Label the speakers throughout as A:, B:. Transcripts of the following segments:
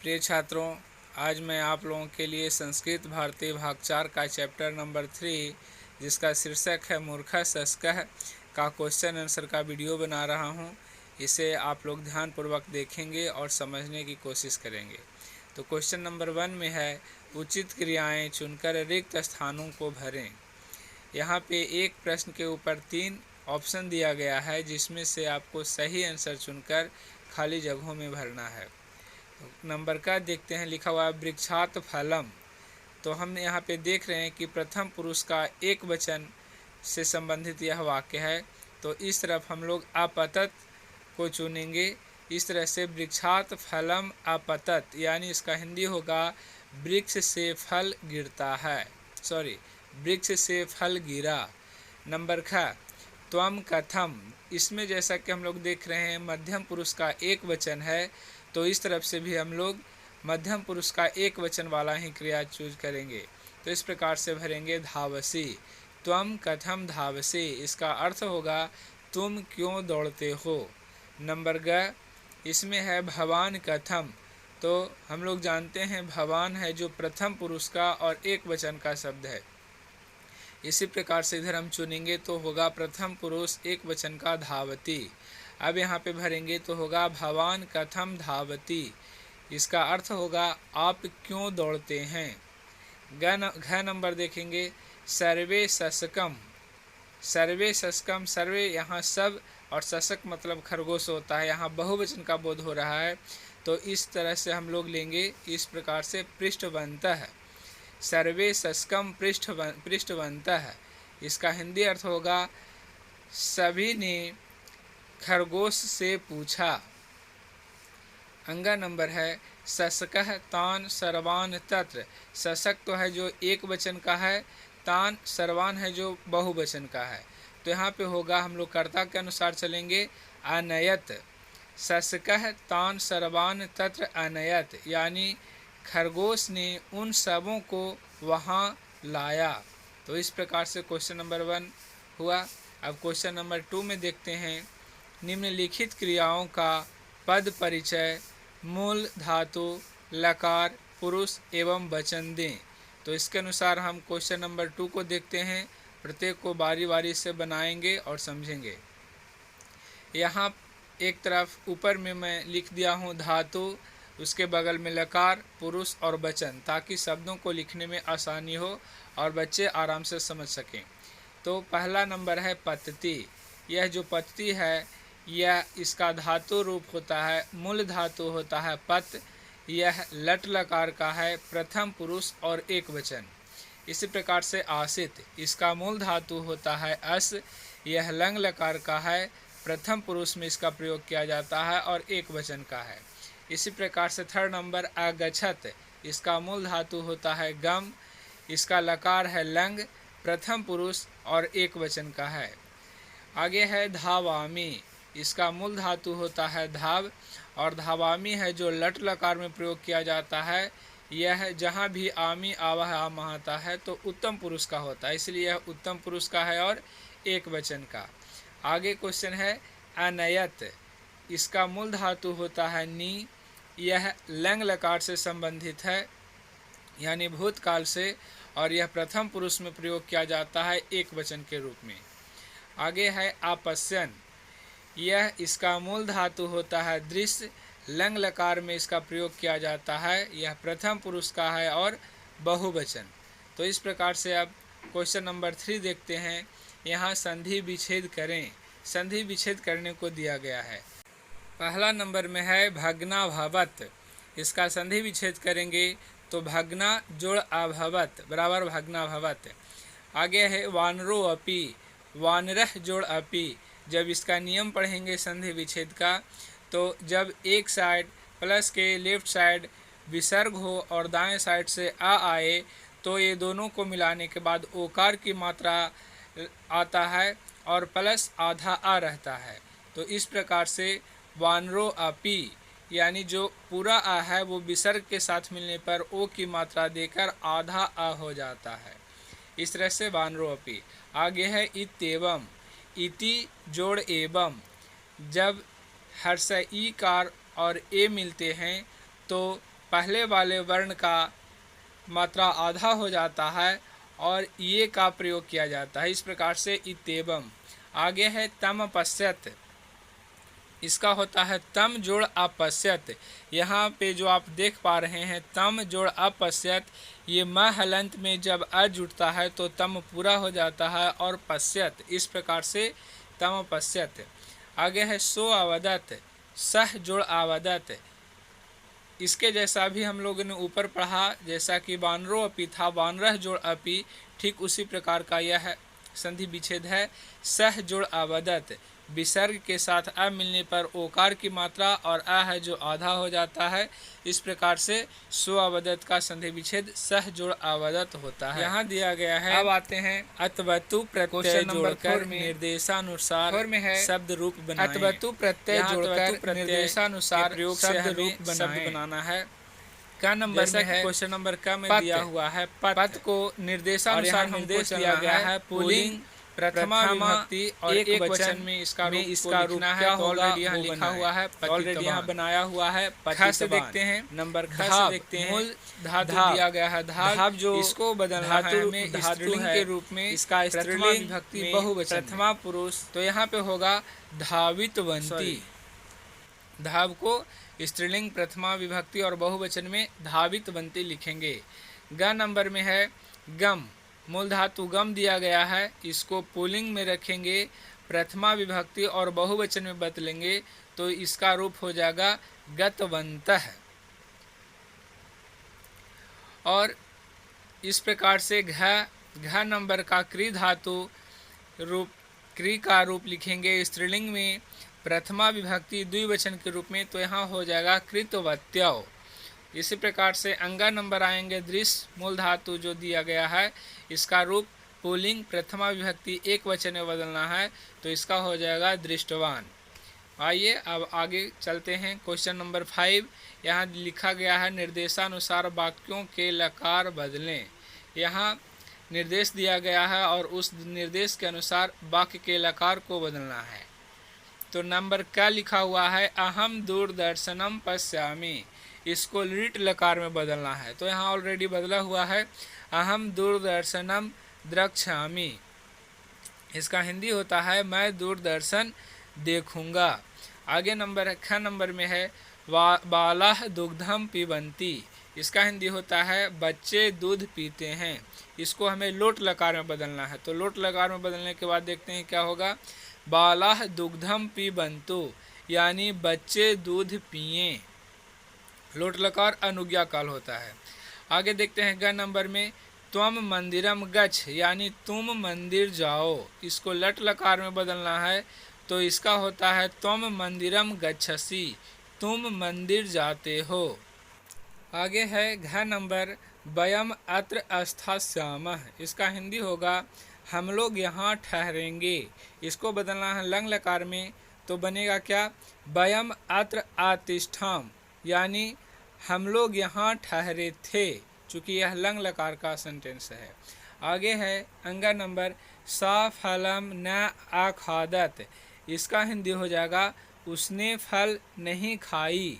A: प्रिय छात्रों, आज मैं आप लोगों के लिए संस्कृत भारतीय भाग 4 का चैप्टर नंबर 3 जिसका शीर्षक है मूर्खः शशकः का क्वेश्चन आंसर का वीडियो बना रहा हूं। इसे आप लोग ध्यानपूर्वक देखेंगे और समझने की कोशिश करेंगे। तो क्वेश्चन नंबर 1 में है उचित क्रियाएं चुनकर रिक्त स्थानों को भरें। यहाँ पे एक प्रश्न के ऊपर 3 ऑप्शन दिया गया है जिसमें से आपको सही आंसर चुनकर खाली जगहों में भरना है। नंबर का देखते हैं, लिखा हुआ है वृक्षात फलम। तो हम यहाँ पे देख रहे हैं कि प्रथम पुरुष का एक वचन से संबंधित यह वाक्य है। तो इस तरफ हम लोग अपतत को चुनेंगे। इस तरह से वृक्षात फलम अपतत, यानी इसका हिंदी होगा वृक्ष से फल गिरता है, वृक्ष से फल गिरा। नंबर ख त्वम कथम, इसमें जैसा कि हम लोग देख रहे हैं मध्यम पुरुष का एक वचन है, तो इस तरफ से भी हम लोग मध्यम पुरुष का एक वचन वाला ही क्रिया चूज करेंगे। तो इस प्रकार से भरेंगे धावसी, त्वम कथम धावसी, इसका अर्थ होगा तुम क्यों दौड़ते हो। नंबर ग, इसमें है भवान कथम। तो हम लोग जानते हैं भवान है जो प्रथम पुरुष का और एक वचन का शब्द है। इसी प्रकार से इधर हम चुनेंगे तो होगा प्रथम पुरुष एक वचन का धावती। अब यहाँ पे भरेंगे तो होगा भवान कथम धावती, इसका अर्थ होगा आप क्यों दौड़ते हैं। घ नंबर देखेंगे सर्वे शशकम, सर्वे शशकम, सर्वे यहाँ सब और शशक मतलब खरगोश होता है, यहाँ बहुवचन का बोध हो रहा है। तो इस तरह से हम लोग लेंगे इस प्रकार से पृष्ठवंतः, सर्वे शशकम पृष्ठवंतः, इसका हिंदी अर्थ होगा सभी ने खरगोश से पूछा। अंगा नंबर है शशकः तान सर्वान तत्र, शशक तो है जो एक वचन का है, तान सर्वान है जो बहुवचन का है। तो यहाँ पे होगा, हम लोग कर्ता के अनुसार चलेंगे, अनयत, शशकः तान सर्वान तत्र अनयत, यानी खरगोश ने उन सबों को वहाँ लाया। तो इस प्रकार से क्वेश्चन नंबर 1 हुआ। अब क्वेश्चन नंबर 2 में देखते हैं, निम्नलिखित क्रियाओं का पद परिचय मूल धातु लकार पुरुष एवं वचन दें। तो इसके अनुसार हम क्वेश्चन नंबर 2 को देखते हैं, प्रत्येक को बारी बारी से बनाएंगे और समझेंगे। यहाँ एक तरफ ऊपर में मैं लिख दिया हूँ धातु, उसके बगल में लकार पुरुष और वचन, ताकि शब्दों को लिखने में आसानी हो और बच्चे आराम से समझ सकें। तो पहला नंबर है पत्ती। यह जो पत्ती है यह इसका धातु रूप होता है, मूल धातु होता है पत, यह लट लकार का है, प्रथम पुरुष और एक वचन। इसी प्रकार से आसित, इसका मूल धातु होता है अस, यह लंग लकार का है, प्रथम पुरुष में इसका प्रयोग किया जाता है और एक वचन का है। इसी प्रकार से थर्ड नंबर अगछत, इसका मूल धातु होता है गम, इसका लकार है लंग, प्रथम पुरुष और एक वचन का है। आगे है धावामी, इसका मूल धातु होता है धाव और धावामी है जो लट लकार में प्रयोग किया जाता है। यह जहाँ भी आमी आवह आम आता है तो उत्तम पुरुष का होता है, इसलिए यह उत्तम पुरुष का है और एक वचन का। आगे क्वेश्चन है अनयत, इसका मूल धातु होता है नी, यह लंग लकार से संबंधित है, यानी भूतकाल से, और यह प्रथम पुरुष में प्रयोग किया जाता है एक वचन के रूप में। आगे है आपस्यन, यह इसका मूल धातु होता है दृश्य, लंग लकार में इसका प्रयोग किया जाता है, यह प्रथम पुरुष का है और बहुवचन। तो इस प्रकार से अब क्वेश्चन नंबर 3 देखते हैं। यहाँ संधि विच्छेद करें, संधि विच्छेद करने को दिया गया है। पहला नंबर में है भग्नाभवत, इसका संधि विच्छेद करेंगे तो भग्ना जोड़ अभवत बराबर भग्नाभवत। आगे है वानरो अपि, वानरह जोड़ अपि, जब इसका नियम पढ़ेंगे संधि विच्छेद का, तो जब एक साइड प्लस के लेफ्ट साइड विसर्ग हो और दाएं साइड से आ आए तो ये दोनों को मिलाने के बाद ओकार की मात्रा आता है और प्लस आधा आ रहता है। तो इस प्रकार से वानरो अपि, यानी जो पूरा आ है वो विसर्ग के साथ मिलने पर ओ की मात्रा देकर आधा आ हो जाता है। इस तरह से वानरो अपि। आगे है इत्येवम, इति जोड़ एवं, जब हर्ष ई कार और ए मिलते हैं तो पहले वाले वर्ण का मात्रा आधा हो जाता है और ये का प्रयोग किया जाता है। इस प्रकार से इत्येवम। आगे है तम पश्यत, इसका होता है तम जोड़ अपश्यत। यहाँ पे जो आप देख पा रहे हैं तम जोड़ अपश्यत, ये म हलंत में जब अ जुड़ता है तो तम पूरा हो जाता है और पश्यत, इस प्रकार से तम पश्यत। आगे है सो अवदत, सह जोड़ आवदत। इसके जैसा भी हम लोगों ने ऊपर पढ़ा, जैसा कि वानरो अपि था, वानरह जोड़ अपि, ठीक उसी प्रकार का यह संधि विच्छेद है। सह जोड़ अवदत, विसर्ग के साथ अ मिलने पर ओकार की मात्रा और अ है जो आधा हो जाता है। इस प्रकार से सो अवदत का संधि विच्छेद सह जोड़ अवदत होता है। यहाँ दिया गया है। अब आते हैं अतवतु प्रत्यय जोड़कर निर्देशानुसार में है शब्द रूप बनाएं। अतवतु प्रत्यय जोड़कर निर्देशानुसार शब्द रूप बनाना है। का नंबर में है, क्वेश्चन नंबर का में दिया हुआ है पद को निर्देशानुसार निर्देश दिया गया है पुल्लिंग प्रथमा विभक्ति और एक वचन में इसका रूप क्या होगा, यहाँ लिखा हुआ है, ऑलरेडी यहाँ बनाया हुआ है। ख से देखते हैं, नंबर ख से देखते हैं, मूल धातु दिया गया है धाव, जो इसको बदलना है हमें स्त्रीलिंग के रूप में, इसका स्त्रीलिंग विभक्ति बहुवचन प्रथमा पुरुष, तो यहाँ पे होगा धावितवंती। धाव को स्त्रीलिंग प्रथमा विभक्ति और बहुवचन में धावितवंती लिखेंगे। ग नंबर में है गम, मूल धातु गम दिया गया है, इसको पुल्लिंग में रखेंगे, प्रथमा विभक्ति और बहुवचन में बदलेंगे तो इसका रूप हो जाएगा गतवन्तः। और इस प्रकार से घ नंबर का क्री धातु रूप, क्री का रूप लिखेंगे स्त्रीलिंग में, प्रथमा विभक्ति द्विवचन के रूप में, तो यहाँ हो जाएगा कृतवत्यौ। इसी प्रकार से अंगा नंबर आएंगे दृश्य, मूल धातु जो दिया गया है, इसका रूप पुल्लिंग प्रथमा विभक्ति एक वचन में बदलना है तो इसका हो जाएगा दृष्टवान। आइए अब आगे चलते हैं। क्वेश्चन नंबर 5, यहाँ लिखा गया है निर्देशानुसार वाक्यों के लकार बदलें। यहाँ निर्देश दिया गया है और उस निर्देश के अनुसार वाक्य के लकार को बदलना है। तो नंबर क्या लिखा हुआ है, अहम दूरदर्शनम पश्यामि, इसको लिट लकार में बदलना है। तो यहाँ ऑलरेडी बदला हुआ है, अहम दूरदर्शनम द्रक्ष्यामि, इसका हिंदी होता है मैं दूरदर्शन देखूंगा। आगे नंबर ख नंबर में है बालाह दुग्धम पिबंती, इसका हिंदी होता है बच्चे दूध पीते हैं। इसको हमें लोट लकार में बदलना है। तो लोट लकार में बदलने के बाद देखते हैं क्या होगा, बालाह दुग्धम पिबंतु, यानी बच्चे दूध पिए। लोट लकार अनुज्ञा काल होता है। आगे देखते हैं ग नंबर में त्वम मंदिरम गच्छ, यानी तुम मंदिर जाओ, इसको लट लकार में बदलना है तो इसका होता है त्वम मंदिरम गच्छसि, तुम मंदिर जाते हो। आगे है घ नंबर वयम अत्र स्थास्यामः, इसका हिंदी होगा हम लोग यहाँ ठहरेंगे। इसको बदलना है लंग लकार में तो बनेगा क्या, वयम अत्र आतिष्ठाम, यानी हम लोग यहाँ ठहरे थे, चूँकि यह लंग लकार का सेंटेंस है। आगे है अंगा नंबर सा फलम न आखादत, इसका हिंदी हो जाएगा उसने फल नहीं खाई।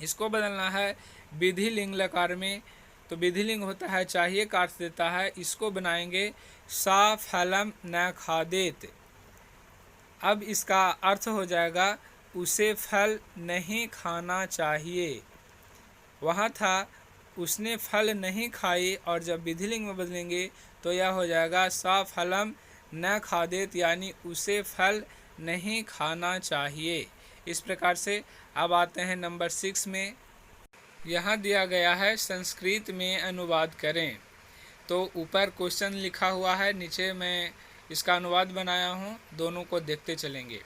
A: इसको बदलना है विधिलिंग लकार में, तो विधिलिंग होता है चाहिए का अर्थ देता है, इसको बनाएंगे सा फलम न खादेत। अब इसका अर्थ हो जाएगा उसे फल नहीं खाना चाहिए। वहाँ था उसने फल नहीं खाई और जब विधिलिंग में बदलेंगे तो यह हो जाएगा सा फलम न खादेत, यानी उसे फल नहीं खाना चाहिए। इस प्रकार से अब आते हैं नंबर 6 में। यहाँ दिया गया है संस्कृत में अनुवाद करें। तो ऊपर क्वेश्चन लिखा हुआ है, नीचे मैं इसका अनुवाद बनाया हूँ, दोनों को देखते चलेंगे।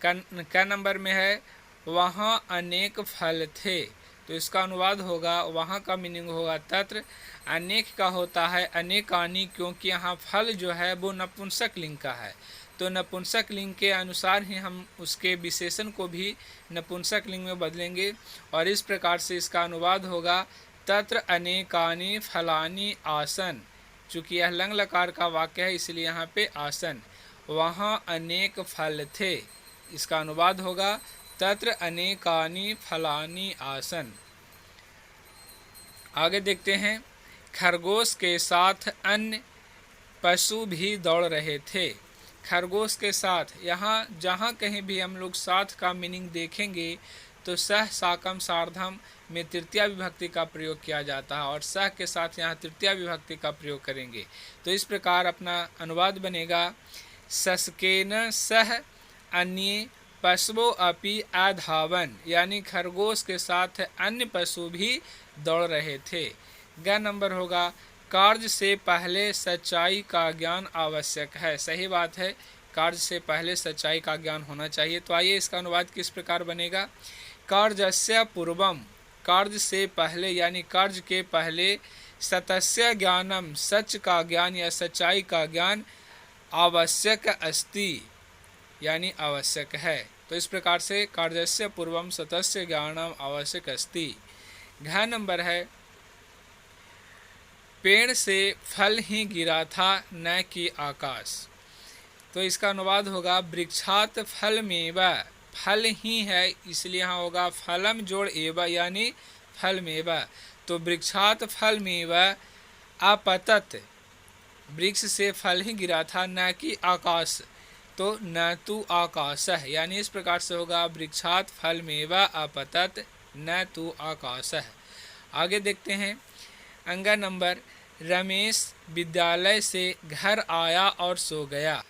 A: क्या नंबर में है वहाँ अनेक फल थे, तो इसका अनुवाद होगा, वहाँ का मीनिंग होगा तत्र, अनेक का होता है अनेकानी, क्योंकि यहाँ फल जो है वो नपुंसक लिंग का है, तो नपुंसक लिंग के अनुसार ही हम उसके विशेषण को भी नपुंसक लिंग में बदलेंगे और इस प्रकार से इसका अनुवाद होगा तत्र अनेकानि फलानि आसन। चूँकि यह लंग लकार का वाक्य है इसलिए यहाँ पे आसन, वहाँ अनेक फल थे, इसका अनुवाद होगा तत्र अनेकानि फलानि आसन। आगे देखते हैं, खरगोश के साथ अन्य पशु भी दौड़ रहे थे। खरगोश के साथ, यहाँ जहाँ कहीं भी हम लोग साथ का मीनिंग देखेंगे तो सह साकम सार्धम में तृतीया विभक्ति का प्रयोग किया जाता है और सह के साथ यहाँ तृतीया विभक्ति का प्रयोग करेंगे। तो इस प्रकार अपना अनुवाद बनेगा, सस्केन सह अन्य पशुओं अपि अधावन, यानी खरगोश के साथ अन्य पशु भी दौड़ रहे थे। ग नंबर होगा, कार्य से पहले सच्चाई का ज्ञान आवश्यक है। सही बात है, कार्य से पहले सच्चाई का ज्ञान होना चाहिए। तो आइए इसका अनुवाद किस प्रकार बनेगा, कार्यस्य पूर्वम, कार्य से पहले यानी कार्य के पहले, सतस्य ज्ञानम, सच का ज्ञान या सच्चाई का ज्ञान, आवश्यक अस्ति यानी आवश्यक है। तो इस प्रकार से कार्यस्य पूर्वम सतस्य ज्ञानम आवश्यक अस्ति। घ नंबर है, पेड़ से फल ही गिरा था न कि आकाश। तो इसका अनुवाद होगा, वृक्षात फलमेव, फल ही है इसलिए यहाँ होगा फलम जोड़ एव यानी फलमेव। तो वृक्षात फलमेव अपतत, वृक्ष से फल ही गिरा था न कि आकाश, तो न तु आकाशः, यानी इस प्रकार से होगा, वृक्षात फलमेव अपतत न तु आकाशः। आगे देखते हैं, अंगा नंबर, रमेश विद्यालय से घर आया और सो गया।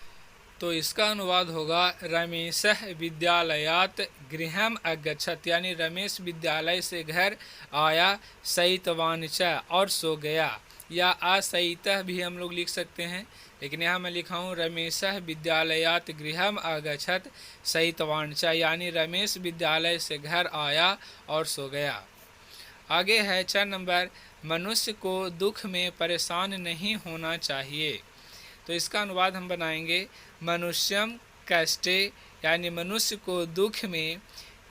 A: तो इसका अनुवाद होगा, रमेशः विद्यालयात् गृहम् अगच्छत्, यानी रमेश विद्यालय से घर आया, शयितवान् च और सो गया, या असयितः भी हम लोग लिख सकते हैं, लेकिन यहाँ मैं लिखा हूँ रमेशः विद्यालयात् गृहम् अगच्छत् शयितवान् च, यानी रमेश विद्यालय से घर आया और सो गया। आगे है 4 नंबर, मनुष्य को दुख में परेशान नहीं होना चाहिए। तो इसका अनुवाद हम बनाएंगे, मनुष्यम कष्टे, यानी मनुष्य को दुख में,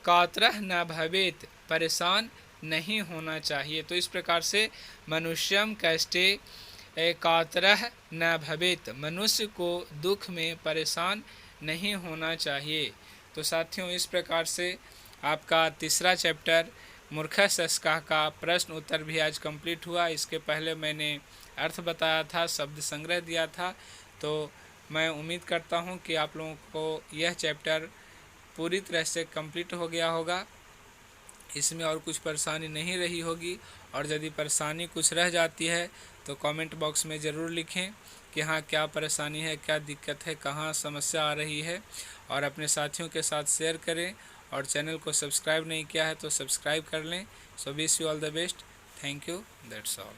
A: कातरः न भवेत्, परेशान नहीं होना चाहिए। तो इस प्रकार से मनुष्यम कष्टे कातरः न भवेत्, मनुष्य को दुख में परेशान नहीं होना चाहिए। तो साथियों, इस प्रकार से आपका तीसरा चैप्टर मूर्खः शस्कः का प्रश्न उत्तर भी आज कंप्लीट हुआ। इसके पहले मैंने अर्थ बताया था, शब्द संग्रह दिया था। तो मैं उम्मीद करता हूं कि आप लोगों को यह चैप्टर पूरी तरह से कंप्लीट हो गया होगा, इसमें और कुछ परेशानी नहीं रही होगी। और यदि परेशानी कुछ रह जाती है तो कमेंट बॉक्स में ज़रूर लिखें कि हाँ क्या परेशानी है, क्या दिक्कत है, कहाँ समस्या आ रही है, और अपने साथियों के साथ शेयर करें। और चैनल को सब्सक्राइब नहीं किया है तो सब्सक्राइब कर लें। So wish you all the best. Thank you, that's all.